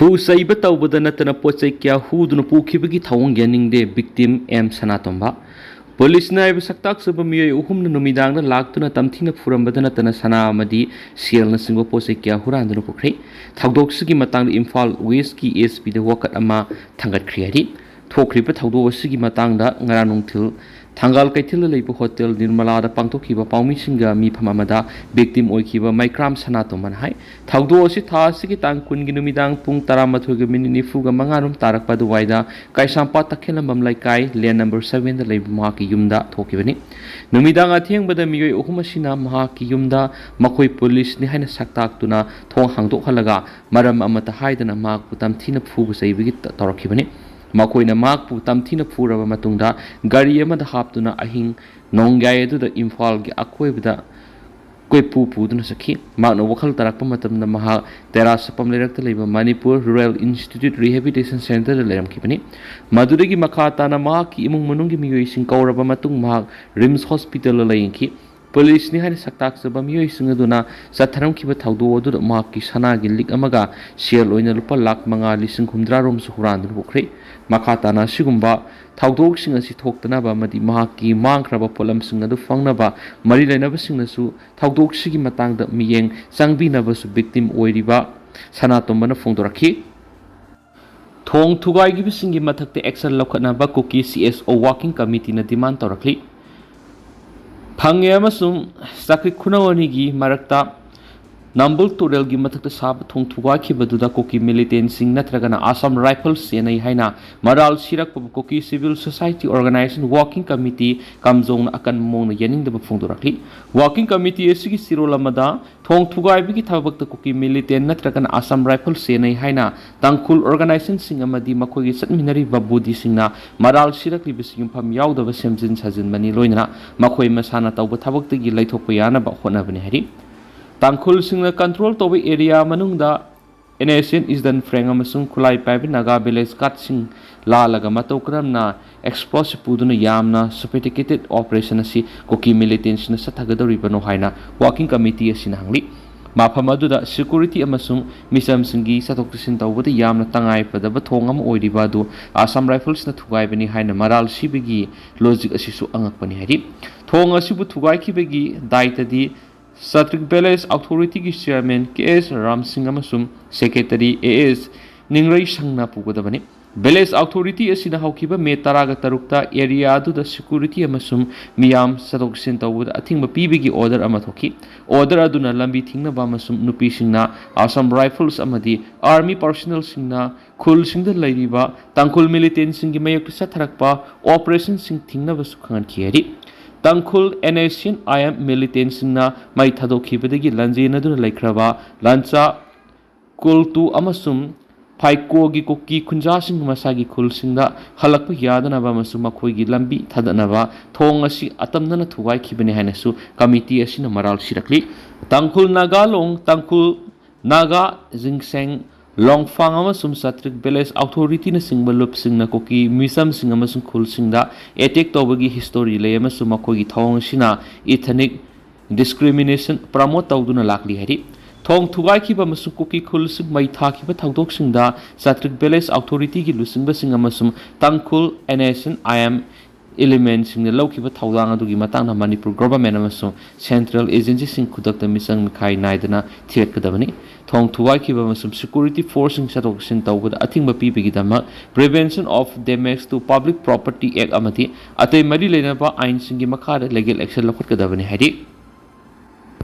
ꯐꯨ ꯆꯩꯕ ꯇꯧꯕꯗ ꯅꯠꯇꯅ ꯄꯣꯠꯆꯩ ꯀꯌꯥ ꯍꯨꯗꯨꯅ ꯄꯨꯈꯤꯕꯒꯤ ꯊꯧꯑꯣꯡ ꯌꯥꯅꯤꯡꯗꯦ ꯕꯤꯛꯇꯤꯝ ꯑꯦꯝ ꯁꯅꯥꯇꯣꯝꯕ ꯄꯨꯂꯤꯁꯅ ꯍꯥꯏꯕ ꯁꯛꯇꯥꯛꯆꯕ ꯃꯤꯑꯣꯏ ꯑꯍꯨꯝꯅ ꯅꯨꯃꯤꯗꯥꯡꯗ ꯂꯥꯛꯇꯨꯅ ꯇꯝꯊꯤꯅ ꯐꯨꯔꯝꯕꯗ ꯅꯠꯇꯅ ꯁꯅꯥ ꯑꯃꯗꯤ ꯁꯦꯜꯅꯆꯤꯡꯕ ꯄꯣꯠꯆꯩ ꯀꯌꯥ ꯍꯨꯔꯥꯟꯗꯨꯅ ꯄꯨꯈ꯭ꯔꯦ ꯊꯧꯗꯣꯛꯁꯤꯒꯤ ꯃꯇꯥꯡꯗ ꯏꯝꯐꯥꯜ ꯋꯦꯁꯀꯤ ꯑꯦꯁꯄꯤꯗ ꯋꯥꯀꯠ ꯑꯃ ꯊꯥꯡꯒꯠꯈ꯭ꯔꯦ ꯍꯥꯏꯔꯤ ꯊꯣꯛꯈ꯭ꯔꯤꯕ ꯊꯧꯗꯣꯛ ꯑꯁꯤꯒꯤ ꯃꯇꯥꯡꯗ ꯉꯔꯥꯡ ꯅꯨꯡꯊꯤꯜ ꯊꯪꯒꯥꯜ ꯀꯩꯊꯦꯜꯗ ꯂꯩꯕ ꯍꯣꯇꯦꯜ ꯅꯤꯔꯃꯂꯥꯗ ꯄꯥꯡꯊꯣꯛꯈꯤꯕ ꯄꯥꯎꯃꯤꯁꯤꯡꯒ ꯃꯤꯐꯝ ꯑꯃꯗ ꯕꯤꯛꯇꯤꯝ ꯑꯣꯏꯈꯤꯕ ꯃꯩꯀ꯭ꯔꯥꯝ ꯁꯅꯥꯇꯣꯝꯕꯅ ꯍꯥꯏ ꯊꯧꯗꯣꯛ ꯑꯁꯤ ꯊꯥ ꯑꯁꯤꯒꯤ ꯇꯥꯡ 10ꯒꯤ ꯅꯨꯃꯤꯗꯥꯡ ꯄꯨꯡ 12:45 ꯇꯥꯔꯛꯄ ꯑꯗꯨꯋꯥꯏꯗ ꯀꯩꯁꯥꯝꯄꯥꯠ ꯇꯈꯦꯜꯂꯝꯕꯝ ꯂꯩꯀꯥꯏ ꯂꯦꯟ ꯅꯝꯕꯔ 7ꯗ ꯂꯩꯕ ꯃꯍꯥꯛꯀꯤ ꯌꯨꯝꯗ ꯊꯣꯛꯈꯤꯕꯅꯤ ꯅꯨꯃꯤꯗꯥꯡ ꯑꯊꯦꯡꯕꯗ ꯃꯤꯑꯣꯏ ꯑꯍꯨꯝ ꯑꯁꯤꯅ ꯃꯍꯥꯛꯀꯤ ꯌꯨꯝꯗ ꯃꯈꯣꯏ ꯄꯨꯂꯤꯁꯅꯤ ꯍꯥꯏꯅ ꯁꯛꯇꯥꯛꯇꯨꯅ ꯊꯣꯡ ꯍꯥꯡꯗꯣꯛꯍꯜꯂꯒ ꯃꯔꯝ ꯑꯃꯠꯇ ꯍꯥꯏꯗꯅ ꯃꯍꯥꯛꯄꯨ ꯇꯝꯊꯤꯅ ꯐꯨꯕ ꯆꯩꯕꯒꯤ ꯇꯧꯔꯛꯈꯤꯕꯅꯤ ꯃꯈꯣꯏꯅ ꯃꯍꯥꯛꯄꯨ ꯇꯝꯊꯤꯅ ꯐꯨꯔꯕ ꯃꯇꯨꯡꯗ ꯒꯥꯔꯤ ꯑꯃꯗ ꯍꯥꯞꯇꯨꯅ ꯑꯍꯤꯡ ꯅꯣꯡꯌꯥꯏ ꯑꯗꯨꯗ ꯏꯝꯐꯥꯜꯒꯤ ꯑꯀꯣꯏꯕꯗ ꯀꯣꯏꯄꯨ ꯄꯨꯗꯨꯅ ꯆꯠꯈꯤ ꯃꯍꯥꯛꯅ ꯋꯥꯈꯜ ꯇꯥꯔꯛꯄ ꯃꯇꯝꯗ ꯃꯍꯥꯛ ꯇꯦꯔꯥꯁꯄꯝ ꯂꯩꯔꯛꯇ ꯂꯩꯕ ꯃꯅꯤꯄꯨꯔ ꯔꯨꯔꯦꯜ ꯏꯟꯁꯇꯤꯇ꯭ꯌꯨꯠ ꯔꯤꯍꯦꯕꯤꯂꯤꯇꯦꯁꯟ ꯁꯦꯟꯇꯔꯗ ꯂꯩꯔꯝꯈꯤꯕꯅꯤ ꯃꯗꯨꯗꯒꯤ ꯃꯈꯥ ꯇꯥꯅ ꯃꯍꯥꯛꯀꯤ ꯏꯃꯨꯡ ꯃꯅꯨꯡꯒꯤ ꯃꯤꯑꯣꯏꯁꯤꯡ ꯀꯧꯔꯕ ꯃꯇꯨꯡ ꯃꯍꯥꯛ ꯔꯤꯝꯁ ꯍꯣꯁꯄꯤꯇꯥꯜꯗ ꯂꯥꯌꯦꯡꯈꯤ ꯄꯨꯂꯤꯁꯅꯤ ꯍꯥꯏꯅ ꯁꯛꯇꯥꯛꯆꯕ ꯃꯤꯑꯣꯏꯁꯤꯡ ꯑꯗꯨꯅ ꯆꯠꯊꯔꯝꯈꯤꯕ ꯊꯧꯗꯣꯛ ꯑꯗꯨꯗ ꯃꯍꯥꯛꯀꯤ ꯁꯅꯥꯒꯤ ꯂꯤꯛ ꯑꯃꯒ ꯁꯦꯜ ꯑꯣꯏꯅ ꯂꯨꯄꯥ ꯂꯥꯈ 5,50,000 ꯔꯣꯝꯁꯨ ꯍꯨꯔꯥꯟꯗꯨꯅ ꯄꯨꯈ꯭ꯔꯦ ꯃꯈꯥ ꯇꯥꯅ ꯑꯁꯤꯒꯨꯝꯕ ꯊꯧꯗꯣꯛꯁꯤꯡ ꯑꯁꯤ ꯊꯣꯛꯇꯅꯕ ꯑꯃꯗꯤ ꯃꯍꯥꯛꯀꯤ ꯃꯥꯡꯈ꯭ꯔꯕ ꯄꯣꯠꯂꯝꯁꯤꯡ ꯑꯗꯨ ꯐꯪꯅꯕ ꯃꯔꯤ ꯂꯩꯅꯕꯁꯤꯡꯅꯁꯨ ꯊꯧꯗꯣꯛꯁꯤꯒꯤ ꯃꯇꯥꯡꯗ ꯃꯤꯠꯌꯦꯡ ꯆꯪꯕꯤꯅꯕꯁꯨ ꯕꯤꯛꯇꯤꯝ ꯑꯣꯏꯔꯤꯕ ꯁꯅꯥꯇꯣꯝꯕꯅ ꯐꯣꯡꯗꯣꯔꯛꯈꯤ ꯊꯣꯡ ꯊꯨꯒꯥꯏꯈꯤꯕꯁꯤꯡꯒꯤ ꯃꯊꯛꯇ ꯑꯦꯛꯁꯟ ꯂꯧꯈꯠꯅꯕ ꯀꯨꯀꯤ CSO ꯋꯥꯔꯀꯤꯡ ꯀꯃꯤꯇꯤꯅ ꯗꯤꯃꯥꯟ ꯇꯧꯔꯛꯂꯤ ꯐꯪꯉꯦ ꯑꯃꯁꯨꯡ ꯆꯥꯀ꯭ꯔꯤꯛ ꯈꯨꯅꯧ ꯑꯅꯤꯒꯤ ꯃꯔꯛꯇ ꯅꯝꯕꯨꯜ ꯇꯨꯔꯦꯜꯒꯤ ꯃꯊꯛꯇ ꯁꯥꯕ ꯊꯣꯡ ꯊꯨꯒꯥꯏꯈꯤꯕꯗꯨꯗ ꯀꯨꯀꯤ ꯃꯤꯂꯤꯇꯦꯟꯁꯤꯡ ꯅꯠꯇ꯭ꯔꯒꯅ ꯑꯁꯥꯝ ꯔꯥꯏꯐꯜꯁ ꯆꯦꯟꯅꯩ ꯍꯥꯏꯅ ꯃꯔꯥꯜ ꯁꯤꯔꯛꯄ Kuki civil society organisation working committee ꯀꯥꯝꯖꯣꯡꯅ ꯑꯀꯟꯕ ꯃꯑꯣꯡꯗ ꯌꯥꯅꯤꯡꯗꯕ ꯐꯣꯡꯗꯣꯔꯛꯂꯤ ꯋꯥꯔꯀꯤꯡ ꯀꯃꯤꯇꯤ ꯑꯁꯤꯒꯤ ꯆꯤꯔꯣꯜ ꯑꯃꯗ ꯊꯣꯡ ꯊꯨꯒꯥꯏꯕꯒꯤ ꯊꯕꯛꯇ ꯀꯨꯀꯤ ꯃꯤꯂꯤꯇꯦꯟ ꯅꯠꯇ꯭ꯔꯒꯅ ꯑꯁꯥꯝ ꯔꯥꯏꯐꯜꯁ ꯆꯦꯟꯅꯩ ꯍꯥꯏꯅ ꯇꯥꯡꯈꯨꯜ ꯑꯣꯔꯒꯅꯥꯏꯖꯦꯁꯟꯁꯤꯡ ꯑꯃꯗꯤ ꯃꯈꯣꯏꯒꯤ ꯆꯠꯃꯤꯟꯅꯔꯤꯕ ꯕꯨꯗꯤꯁꯤꯡꯅ ꯃꯔꯥꯜ ꯁꯤꯔꯛꯂꯤꯕꯁꯤ ꯌꯨꯝꯐꯝ ꯌꯥꯎꯗꯕ ꯁꯦꯝꯖꯤꯟ ꯁꯥꯖꯤꯟꯕꯅꯤ ꯂꯣꯏꯅꯅ ꯃꯈꯣꯏ ꯃꯁꯥꯅ ꯇꯧꯕ ꯊꯕꯛꯇꯒꯤ ꯂꯩꯊꯣꯛꯄ ꯌꯥꯅꯕ ꯍꯣꯠꯅꯕꯅꯤ ꯍꯥꯏꯔꯤ ꯇꯥꯡꯈꯨꯜꯁꯤꯡꯅ ꯀꯟꯇ꯭ꯔꯣꯜ ꯇꯧꯕ ꯑꯦꯔꯤꯌꯥ ꯃꯅꯨꯡꯗ NSN ꯏꯁꯗꯟ ꯐ꯭ꯔꯦꯡ ꯑꯃꯁꯨꯡ ꯈꯨꯠꯂꯥꯏ ꯄꯥꯏꯕ ꯅꯥꯒꯥ ꯚꯤꯂꯦꯖ ꯒꯥꯔꯗꯁꯤꯡ ꯂꯥꯜꯂꯒ ꯃꯇꯧ ꯀꯔꯝꯅ ꯑꯦꯛꯁꯄ꯭ꯂꯣꯁꯤꯚ ꯄꯨꯗꯨꯅ ꯌꯥꯝꯅ ꯁꯣꯐꯤꯁꯇꯤꯀꯦꯇꯦꯗ ꯑꯣꯄꯔꯦꯁꯟ ꯑꯁꯤ ꯀꯨꯀꯤ ꯃꯤꯂꯤꯇꯦꯟꯁꯤꯡꯅ ꯆꯠꯊꯒꯗꯧꯔꯤꯕꯅꯣ ꯍꯥꯏꯅ ꯋꯥꯔꯀꯤꯡ ꯀꯃꯤꯇꯤ ꯑꯁꯤꯅ ꯍꯪꯂꯤ ꯃꯐꯝ ꯑꯗꯨꯗ ꯁꯦꯀ꯭ꯌꯨꯔꯤꯇꯤ ꯑꯃꯁꯨꯡ ꯃꯤꯆꯝꯁꯤꯡꯒꯤ ꯆꯠꯊꯣꯛ ꯆꯠꯁꯤꯟ ꯇꯧꯕꯗ ꯌꯥꯝꯅ ꯇꯉꯥꯏꯐꯗꯕ ꯊꯣꯡ ꯑꯃ ꯑꯣꯏꯔꯤꯕ ꯑꯗꯨ ꯑꯁꯥꯝ ꯔꯥꯏꯐꯜꯁꯅ ꯊꯨꯒꯥꯏꯕꯅꯤ ꯍꯥꯏꯅ ꯃꯔꯥꯜ ꯁꯤꯕꯒꯤ ꯂꯣꯖꯤꯛ ꯑꯁꯤꯁꯨ ꯑꯉꯛꯄꯅꯤ ꯍꯥꯏꯔꯤ ꯊꯣꯡ ꯑꯁꯤꯕꯨ ꯊꯨꯒꯥꯏꯈꯤꯕꯒꯤ ꯗꯥꯏꯇꯗꯤ ꯆꯥꯇ꯭ꯔꯤꯛ ꯚꯤꯂꯦꯖ ꯑꯣꯊꯣꯔꯤꯇꯤꯒꯤ ꯆꯤꯌꯔꯃꯦꯟ KS ꯔꯥꯝꯁꯤꯡ ꯑꯃꯁꯨꯡ ꯁꯦꯀ꯭ꯔꯦꯇꯔꯤ AS ꯅꯤꯡꯔꯩ ꯁꯪꯅ ꯄꯨꯒꯗꯕꯅꯤ ꯚꯤꯂꯦꯖ ꯑꯣꯊꯣꯔꯤꯇꯤ ꯑꯁꯤꯅ ꯍꯧꯈꯤꯕ ꯃꯦ 13 ꯑꯦꯔꯤꯌꯥ ꯑꯗꯨꯗ ꯁꯦꯀ꯭ꯌꯨꯔꯤꯇꯤ ꯑꯃꯁꯨꯡ ꯃꯤꯌꯥꯝ ꯆꯠꯊꯣꯛ ꯆꯠꯁꯤꯟ ꯇꯧꯕꯗ ꯑꯊꯤꯡꯕ ꯄꯤꯕꯒꯤ ꯑꯣꯔꯗꯔ ꯑꯃ ꯊꯣꯛꯈꯤ ꯑꯣꯔꯗꯔ ꯑꯗꯨꯅ ꯂꯝꯕꯤ ꯊꯤꯡꯅꯕ ꯑꯃꯁꯨꯡ ꯅꯨꯄꯤꯁꯤꯡꯅ ꯑꯁꯥꯝ ꯔꯥꯏꯐꯜꯁ ꯑꯃꯗꯤ ꯑꯥꯔꯃꯤ ꯄꯥꯔꯁꯣꯅꯦꯜꯁꯤꯡꯅ ꯈꯨꯜꯁꯤꯡꯗ ꯂꯩꯔꯤꯕ ꯇꯥꯡꯈꯨꯜ ꯃꯤꯂꯤꯇꯦꯟꯁꯤꯡꯒꯤ ꯃꯥꯌꯣꯛꯇ ꯆꯠꯊꯔꯛꯄ ꯑꯣꯄꯔꯦꯁꯟꯁꯤꯡ ꯊꯤꯡꯅꯕꯁꯨ ꯈꯪꯍꯟꯈꯤ ꯍꯥꯏꯔꯤ ꯇꯥꯡꯈꯨꯜ NSN IM ꯃꯤꯂꯤꯇꯦꯟꯁꯤꯡꯅ ꯃꯩ ꯊꯥꯗꯣꯛꯈꯤꯕꯗꯒꯤ ꯂꯥꯟꯖꯦꯟꯅꯗꯨꯅ ꯂꯩꯈ꯭ꯔꯕ ꯂꯥꯟꯆꯥ ꯀꯨꯜꯇꯨ ꯑꯃꯁꯨꯡ ꯐꯥꯏꯀꯣꯒꯤ ꯀꯨꯀꯤ ꯈꯨꯟꯖꯥꯁꯤꯡ ꯃꯁꯥꯒꯤ ꯈꯨꯜꯁꯤꯡꯗ ꯍꯜꯂꯛꯄ ꯌꯥꯗꯅꯕ ꯑꯃꯁꯨꯡ ꯃꯈꯣꯏꯒꯤ ꯂꯝꯕꯤ ꯊꯥꯗꯅꯕ ꯊꯣꯡ ꯑꯁꯤ ꯑꯇꯝꯅꯅ ꯊꯨꯒꯥꯏꯈꯤꯕꯅꯤ ꯍꯥꯏꯅꯁꯨ ꯀꯃꯤꯇꯤ ꯑꯁꯤꯅ ꯃꯔꯥꯜ ꯁꯤꯔꯛꯂꯤ ꯇꯥꯡꯈꯨꯜ ꯅꯥꯒꯥꯂꯣꯡ ꯇꯥꯡꯈꯨꯜ ꯅꯥꯒꯥ ꯖꯤꯡꯁꯦꯡ ꯂꯣꯡꯐꯥꯡ ꯑꯃꯁꯨꯡ ꯆꯥꯇ꯭ꯔꯤꯛ ꯚꯤꯂꯦꯖ ꯑꯣꯊꯣꯔꯤꯇꯤꯅꯆꯤꯡꯕ ꯂꯨꯞꯁꯤꯡꯅ ꯀꯨꯀꯤ ꯃꯤꯆꯝꯁꯤꯡ ꯑꯃꯁꯨꯡ ꯈꯨꯜꯁꯤꯡꯗ ꯑꯦꯇꯦꯛ ꯇꯧꯕꯒꯤ ꯍꯤꯁꯇꯣꯔꯤ ꯂꯩ ꯑꯃꯁꯨꯡ ꯃꯈꯣꯏꯒꯤ ꯊꯧꯑꯣꯡ ꯑꯁꯤꯅ ꯏꯊꯅꯤꯛ ꯗꯤꯁꯀ꯭ꯔꯤꯃꯤꯅꯦꯁꯟ ꯄ꯭ꯔꯃꯣꯠ ꯇꯧꯗꯨꯅ ꯂꯥꯛꯂꯤ ꯍꯥꯏꯔꯤ ꯊꯣꯡ ꯊꯨꯒꯥꯏꯈꯤꯕ ꯑꯃꯁꯨꯡ ꯀꯨꯀꯤ ꯈꯨꯜꯁꯤꯡ ꯃꯩ ꯊꯥꯈꯤꯕ ꯊꯧꯗꯣꯛꯁꯤꯡꯗ ꯆꯥꯇ꯭ꯔꯤꯛ ꯚꯤꯂꯦꯖ ꯑꯣꯊꯣꯔꯤꯇꯤꯒꯤ ꯂꯨꯆꯤꯡꯕꯁꯤꯡ ꯑꯃꯁꯨꯡ ꯇꯥꯡꯈꯨꯜ NSN IM ꯏꯂꯤꯃꯦꯟꯁꯤꯡꯅ ꯂꯧꯈꯤꯕ ꯊꯧꯗꯥꯡ ꯑꯗꯨꯒꯤ ꯃꯇꯥꯡꯗ ꯃꯅꯤꯄꯨꯔ ꯒꯣꯚꯔꯟꯃꯦꯟꯠ ꯑꯃꯁꯨꯡ ꯁꯦꯟꯇ꯭ꯔꯦꯜ ꯑꯦꯖꯦꯟꯁꯤꯁꯤꯡ ꯈꯨꯗꯛꯇ ꯃꯤꯆꯪ ꯃꯤꯈꯥꯏ ꯅꯥꯏꯗꯅ ꯊꯤꯒꯠꯀꯗꯕꯅꯤ ꯊꯣꯡ ꯊꯨꯒꯥꯏꯈꯤꯕ ꯑꯃꯁꯨꯡ ꯁꯦꯀ꯭ꯌꯨꯔꯤꯇꯤ ꯐꯣꯔꯁꯁꯤꯡ ꯆꯠꯊꯣꯛ ꯆꯠꯁꯤन ꯇꯧꯕꯗ ꯑꯊꯤꯡꯕ ꯄꯤꯕꯒꯤꯗꯃꯛ prevention of damage to public property act ꯑꯃꯗꯤ ꯑꯇꯩ ꯃꯔꯤ ꯂꯩꯅꯕ ꯑꯥꯏꯟꯁꯤꯡꯒꯤ ꯃꯈꯥꯗ ꯂꯤꯒꯦꯜ ꯑꯦꯛꯁꯟ ꯂꯧꯈꯠꯀꯗꯕꯅꯤ ꯍꯥꯏꯔꯤ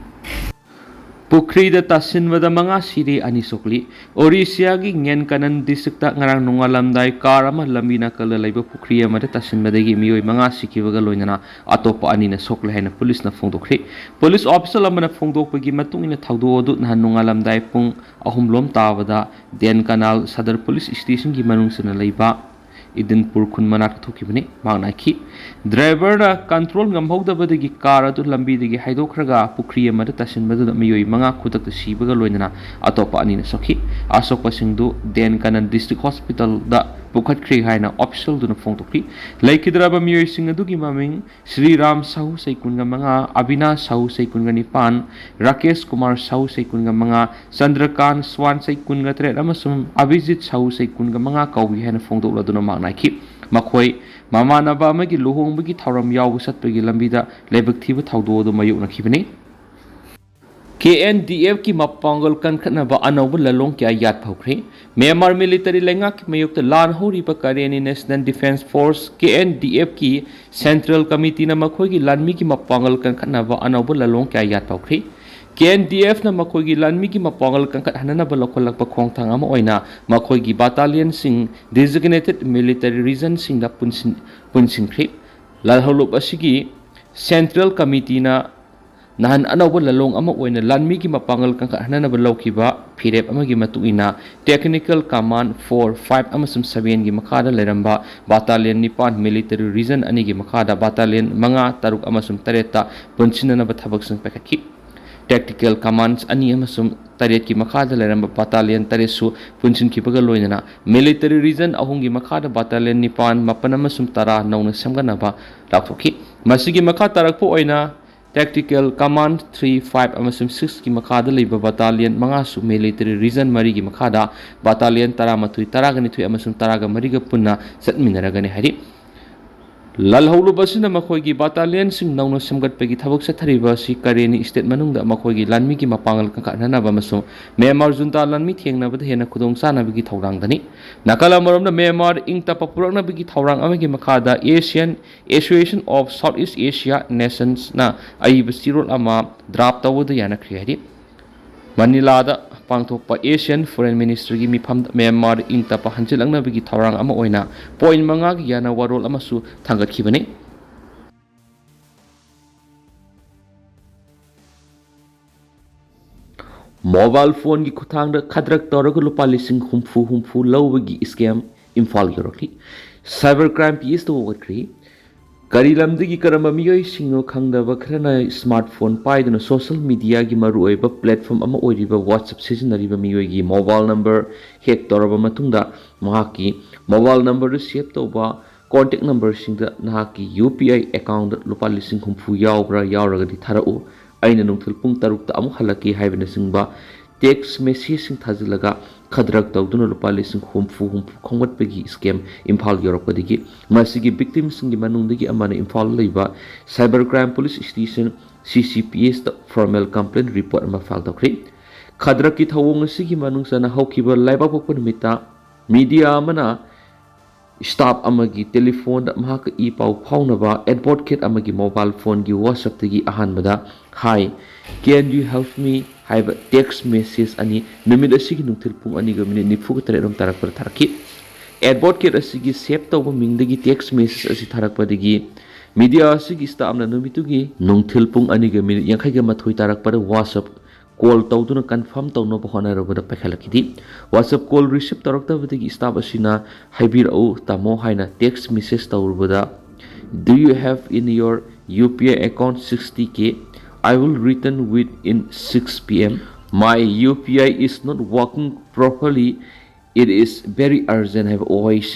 ꯄꯨꯈ꯭ꯔꯤꯗ ꯇꯥꯁꯤꯟꯕꯗ 5 ꯁꯤꯔꯦ 2 ꯁꯣꯛꯂꯤ ꯑꯣꯔꯤꯁꯤꯌꯥꯒꯤ ꯉꯦꯟꯀꯅꯟ ꯗꯤꯁꯇ꯭ꯔꯤꯛꯇ ꯉꯔꯥꯡ ꯅꯣꯡꯉꯥꯜꯂꯝꯗꯥꯏ ꯀꯥꯔ ꯑꯃ ꯂꯝꯕꯤ ꯅꯥꯀꯜꯗ ꯂꯩꯕ ꯄꯨꯈ꯭ꯔꯤ ꯑꯃꯗ ꯇꯥꯁꯤꯟꯕꯗꯒꯤ ꯃꯤꯑꯣꯏ 5 ꯁꯤꯈꯤꯕꯒ ꯂꯣꯏꯅꯅ ꯑꯇꯣꯞꯄ 2ꯅ ꯁꯣꯛꯂꯦ ꯍꯥꯏꯅ ꯄꯨꯂꯤꯁꯅ ꯐꯣꯡꯗꯣꯛꯈ꯭ꯔꯦ ꯄꯨꯂꯤꯁ ꯑꯣꯐꯤꯁꯥꯔ ꯑꯃꯅ ꯐꯣꯡꯗꯣꯛꯄꯒꯤ ꯃꯇꯨꯡ ꯏꯟꯅ ꯊꯧꯗꯣꯛ ꯑꯗꯨ ꯅꯍꯥꯟ ꯅꯣꯡꯉꯥꯜꯂꯝꯗꯥꯏ ꯄꯨꯡ 3 ꯂꯣꯝ ꯇꯥꯕꯗ ꯗꯦꯟ ꯀꯅꯥꯜ ꯁꯗꯔ ꯄꯨꯂꯤꯁ ꯁ꯭ꯇꯦꯁꯟꯒꯤ ꯃꯅꯨꯡꯗ ꯂꯩꯕ ꯏꯗꯤꯟꯄꯨꯔ ꯈꯨꯟ ꯃꯅꯥꯛꯇ ꯊꯣꯛꯈꯤꯕꯅꯤ ꯃꯍꯥꯛꯅ ꯍꯥꯏꯈꯤ ꯗ꯭ꯔꯥꯏꯚꯔꯅ ꯀꯟꯇ꯭ꯔꯣꯜ ꯉꯝꯍꯧꯗꯕꯗꯒꯤ ꯀꯥꯔ ꯑꯗꯨ ꯂꯝꯕꯤꯗꯒꯤ ꯍꯥꯏꯗꯣꯛꯈ꯭ꯔꯒ ꯄꯨꯈ꯭ꯔꯤ ꯑꯃꯗ ꯇꯥꯁꯤꯟꯕꯗꯨꯗ ꯃꯤꯑꯣꯏ 5 ꯈꯨꯗꯛꯇ ꯁꯤꯕꯒ ꯂꯣꯏꯅꯅ ꯑꯇꯣꯞꯄ 2ꯅ ꯁꯣꯛꯈꯤ ꯑꯁꯣꯛꯄꯁꯤꯡꯗꯨ ꯗꯦꯟ ꯀꯅꯟ ꯗꯤꯁꯇ꯭ꯔꯤꯛ ꯍꯣꯁꯄꯤꯇꯥꯜꯗ पुखत्ख्रे हाइना ऑफिशियल दुना फोंगतोक्री लेकिद्राबा मियोइसिंग अदुगी ममिंग श्रीराम साहू सैकुनगा मंगा अविनाश साहू सैकुनगा निपान राकेश कुमार साहू सैकुनगा मंगा चंद्रकांत स्वान सैकुनगा त्रे अमसुम अभिजित साहू सैकुनगा मंगा कौबी हाइना फोंगतोक्लदुना मांगनाखि मखोई मामानबा अमगी लुहोंबगी थौरम यावबु सत्पगी लंबिदा लेबक थीबु थौदोदो मयुकनखिबनी KNDF की मपांगल कनखनबा अनौब ललोंग क्या याद फौख्रे म्यांमार मिलिटरी लेंगा की मयुक्त लान होरिबा करेनी नेशनल डिफेंस फोर्स KNDF की सेंट्रल कमिटी न मखोई की लानमी की मपांगल कनखनबा अनौब ललोंग क्या याद फौख्रे KNDF न मखोई की लानमी की मपांगल कनखत हननबा लोखलकपा खोंगथांग अमा ओइना मखोई की बटालियन सिंह डेजिग्नेटेड मिलिटरी रीजन सिंह दा पुनसिंख्रे लालहौलुप असिगी सेंट्रल कमिटी न नहन अनौब ललोंग अमा ओइना लानमी की मपांगल कंखत हननबा लौखिबा फिरेप अमगी मतुइना टेक्निकल कमांड 4 5 अमसुम 7 की मखादा लेरंबा बटालियन निपान मिलिटरी रीजन अनि की मखादा बटालियन मंगा तरुक अमसुम तरेता पुनसिननबा थबकसंग पैखि टेक्टिकल कमांड्स अनि अमसुम तरेत की मखादा लेरंबा बटालियन तरेसु पुनसिनखिबगा लोइना मिलिटरी रीजन अहुम की मखादा बटालियन निपान मपन अमसुम तरा नौना समगनबा लाथोखि मसिगी मखा तरकपो ओइना टेक्टिकल कमांड 3 5 अमसुम 6 की मखादा लेबा बटालियन मंगासु मिलिटरी रीजन मरी की मखादा बटालियन तरामथुई तरागनिथुई अमसुम तरागा मरीगा पुन्ना चटमिनरगने हरि ललहौलुबसिना मखोई बटालियन सिंह नौना समगटपगी थबक सथरिबा सि करेनी स्टेट मनुंगदा मखोई लानमी की मपांगल कंखननबा मसुम म्यांमार जुंता लानमी थेंगनबदा हेना खुदोंग चानबगी थौरांगदनी नाकाला मरमना म्यांमार इंग तप पुरकनबगी थौरांग अमगी मखादा Asian association of south east Asia nations ना अइब सिरोल अमा ड्राफ्ट तवद यानख्रि हरि मनिलादा पांगथोकपा एशियन फॉरेन मिनिस्टर की मिफम म्यांमार इंग तप हंजिलंगनबगी थौरांग अमा ओइना पॉइंट मंगा की याना वरोल अमसु थांगतखिबनी मोबाइल फोन की खुथांग खदरक तौरग लुपा लिसिंग हुम्फू लौबगी स्कैम इम्फाल योरखी साइबर क्राइम पीस तो वखरी करी लमदगी करम मियोई सिंगो खंगदब खरना स्मार्टफोन पाइदुना सोशल मीडिया की मरुओइबा प्लेटफॉर्म अमा ओइरिबा व्हाट्सएप सिजनरिबा मियोई की मोबाइल नंबर हैक तौरबा मतुंगदा महाकी मोबाइल नंबर सेव तौबा कॉन्टेक्ट नंबर सिंगदा नाकी UPI अकाउंट लुपा लिसिंग हुम्फू यावब्रा यावरगदी थारउ अइना नुंथल पुंग तरुकता अमु हलकी हाइबना सिंगबा टेक्स्ट मेसेज सिंग थाजिलगा खदरक तौदुना लुपा लिसिंग हुम्फू खोंगटपगी स्कैम इम्फाल योरकपदगी मसिगी विक्टिम सिंगी मनुंदगी अमाना इम्फाल लेबा cyber crime police station CCPS द फॉर्मल कंप्लेंट रिपोर्ट अमा फाइल तौखरि खदरक की थवोंग सिगी मनुंगसना हौखिबा लाइबापोक निमित्ता मीडिया अमना स्टाफ अमगी टेलीफोन महक ई पाउ फाउनबा एडवोकेट अमगी मोबाइल फोन की व्हाट्सएप तगी अहानबदा hi can you help me हाइब टेक्स्ट मेसेज अनि नुमित असिगी नुंथिल पुंग अनिगा मिनिट निफुग तरेरम तारकपर थारकी एडवोकेट असिगी सेव तौबा मिंगदगी टेक्स्ट मेसेज असि थारकपदगी मीडिया असिगी स्टाफना नुमितुगी नुंथिल पुंग अनिगा मिनिट यांखैगा मथोई तारकपर व्हाट्सएप कॉल तौदुना कन्फर्म तौनबा होनारबदा पैखलकिदी व्हाट्सएप कॉल रिसीव तौरक्तबदगी स्टाफ असिना हाइबिरौ तामो हाइना टेक्स्ट मेसेज तौरबदा do you have in your UPI account 60K I will return within 6 PM. My UPI is not working properly. It is very urgent. I have always